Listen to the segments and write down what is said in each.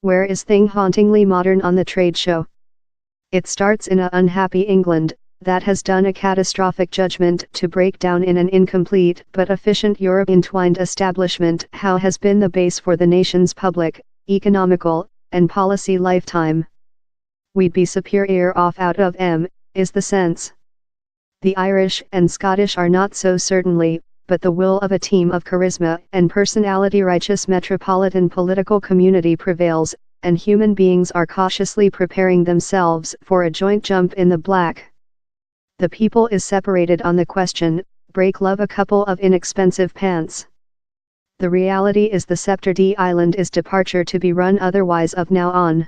Where is thing hauntingly modern on the trade show? It starts in a unhappy England, that has done a catastrophic judgment to break down in an incomplete but efficient Europe entwined establishment. How has been the base for the nation's public, economical, and policy lifetime. We'd be superior off out of is the sense. The Irish and Scottish are not so certainly, but the will of a team of charisma and personality-righteous metropolitan political community prevails, and human beings are cautiously preparing themselves for a joint jump in the black. The people is separated on the question, break love a couple of inexpensive pants. The reality is the Sceptre D Island is departure to be run otherwise of now on.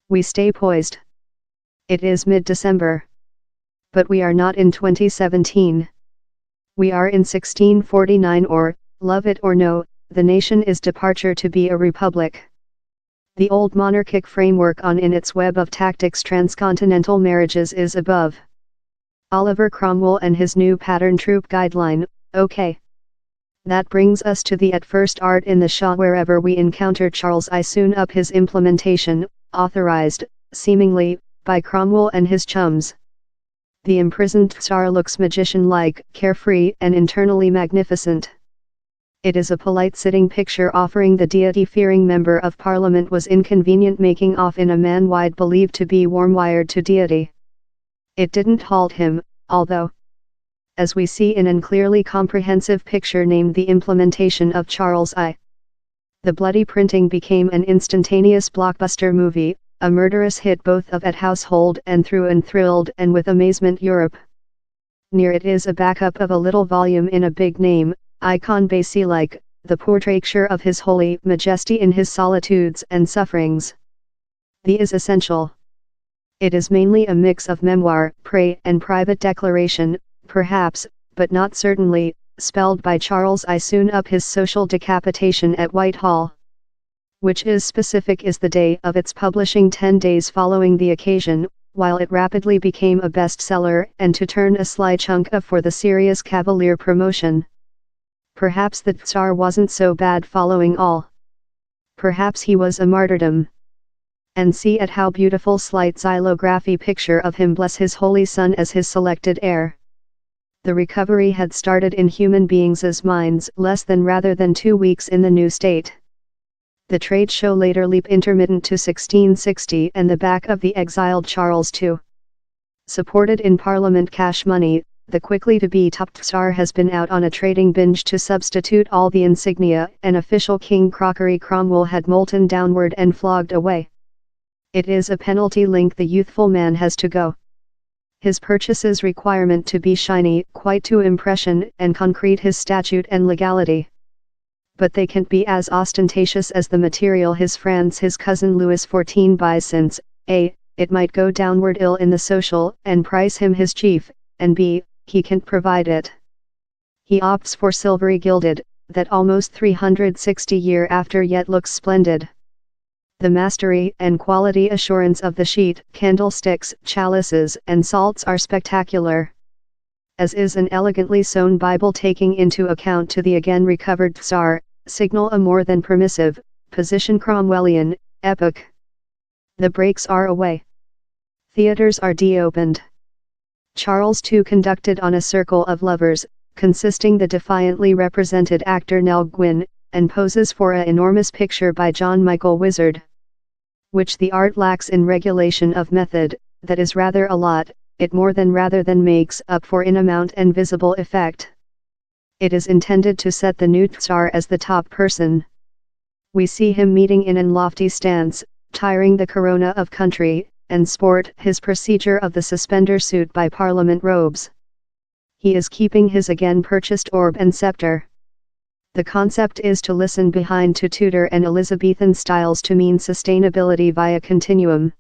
We stay poised. It is mid-December. But we are not in 2017. We are in 1649 or, love it or no, the nation is departure to be a republic. The old monarchic framework on in its web of tactics transcontinental marriages is above. Oliver Cromwell and his new pattern troop guideline, okay. That brings us to the at first art in the Shah wherever we encounter Charles I soon up his implementation, authorized, seemingly, by Cromwell and his chums. The imprisoned Tsar looks magician-like, carefree and internally magnificent. It is a polite sitting picture offering the deity-fearing member of parliament was inconvenient making off in a man wide believed to be warm-wired to deity. It didn't halt him, although, as we see in an clearly comprehensive picture named The Implementation of Charles I. The bloody printing became an instantaneous blockbuster movie, a murderous hit both of at household and through and thrilled and with amazement Europe. Near it is a backup of a little volume in a big name, icon Basie-like, the portraiture of His Holy Majesty in his solitudes and sufferings. The is essential. It is mainly a mix of memoir, prey and private declaration, perhaps, but not certainly, spelled by Charles I soon up his social decapitation at Whitehall. Which is specific is the day of its publishing 10 days following the occasion, while it rapidly became a bestseller and to turn a sly chunk of for the serious Cavalier promotion. Perhaps the Tsar wasn't so bad following all. Perhaps he was a martyrdom. And see at how beautiful slight xylography picture of him bless his holy son as his selected heir. The recovery had started in human beings' minds less than rather than 2 weeks in the new state. The trade show later leap intermittent to 1660 and the back of the exiled Charles II. Supported in Parliament cash money, the quickly to be topped Tsar has been out on a trading binge to substitute all the insignia and official king crockery Cromwell had molten downward and flogged away. It is a penalty link the youthful man has to go. His purchases requirement to be shiny, quite to impression and concrete his statute and legality. But they can't be as ostentatious as the material his cousin Louis XIV buys since, A, it might go downward ill in the social and price him his chief, and B, he can't provide it. He opts for silvery gilded, that almost 360 year after yet looks splendid. The mastery and quality assurance of the sheet, candlesticks, chalices and salts are spectacular. As is an elegantly sewn Bible taking into account to the again recovered Tsar, signal a more than permissive, position Cromwellian, epoch. The brakes are away. Theaters are de-opened. Charles II conducted on a circle of lovers, consisting the defiantly represented actor Nell Gwynn, and poses for a enormous picture by John Michael Wizard. Which the art lacks in regulation of method, that is rather a lot, it more than rather than makes up for in amount and visible effect. It is intended to set the new Tsar as the top person. We see him meeting in an lofty stance, tiring the corona of country, and sport his procedure of the suspender suit by Parliament robes. He is keeping his again purchased orb and scepter. The concept is to listen behind to Tudor and Elizabethan styles to mean sustainability via continuum.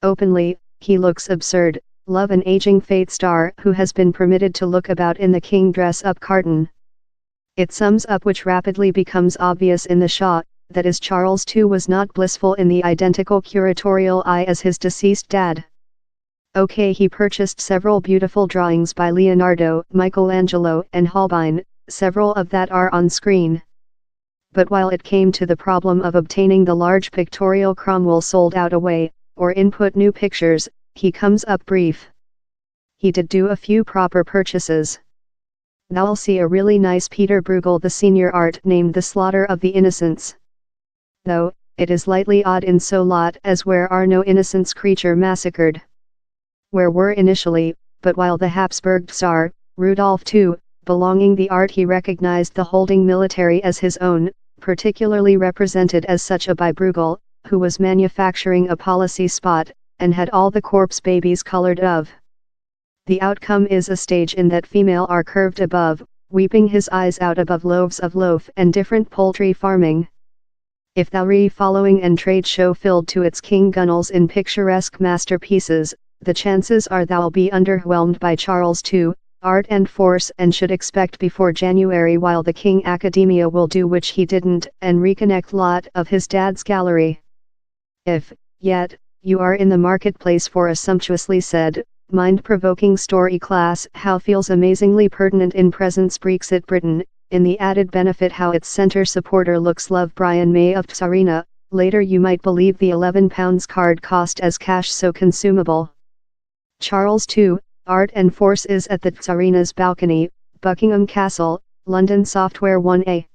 Openly, he looks absurd, love an aging fate star who has been permitted to look about in the king dress-up carton. It sums up which rapidly becomes obvious in the Shah, that is Charles II was not blissful in the identical curatorial eye as his deceased dad. Okay, he purchased several beautiful drawings by Leonardo, Michelangelo and Holbein, several of that are on screen. But while it came to the problem of obtaining the large pictorial Cromwell sold out away, or input new pictures, he comes up brief. He did do a few proper purchases. Thou'll see a really nice Peter Bruegel the senior art named The Slaughter of the Innocents. Though, it is lightly odd in so lot as where are no innocents creature massacred. Where were initially, but while the Habsburg Tsar, Rudolph II, belonging the art he recognized the holding military as his own, particularly represented as such a by Bruegel, who was manufacturing a policy spot, and had all the corpse babies colored of. The outcome is a stage in that female are curved above, weeping his eyes out above loaves of loaf and different poultry farming. If thou re-following and trade show filled to its king gunnels in picturesque masterpieces, the chances are thou'll be underwhelmed by Charles II, art and force and should expect before January while the King Academia will do which he didn't and reconnect lot of his dad's gallery. If, yet, you are in the marketplace for a sumptuously said, mind-provoking story class how feels amazingly pertinent in present Brexit Britain, in the added benefit how its center supporter looks love Brian May of Tsarina, later you might believe the £11 card cost as cash so consumable. Charles II, Art and Force is at the Tsarina's balcony, Buckingham Castle, London Software 1A.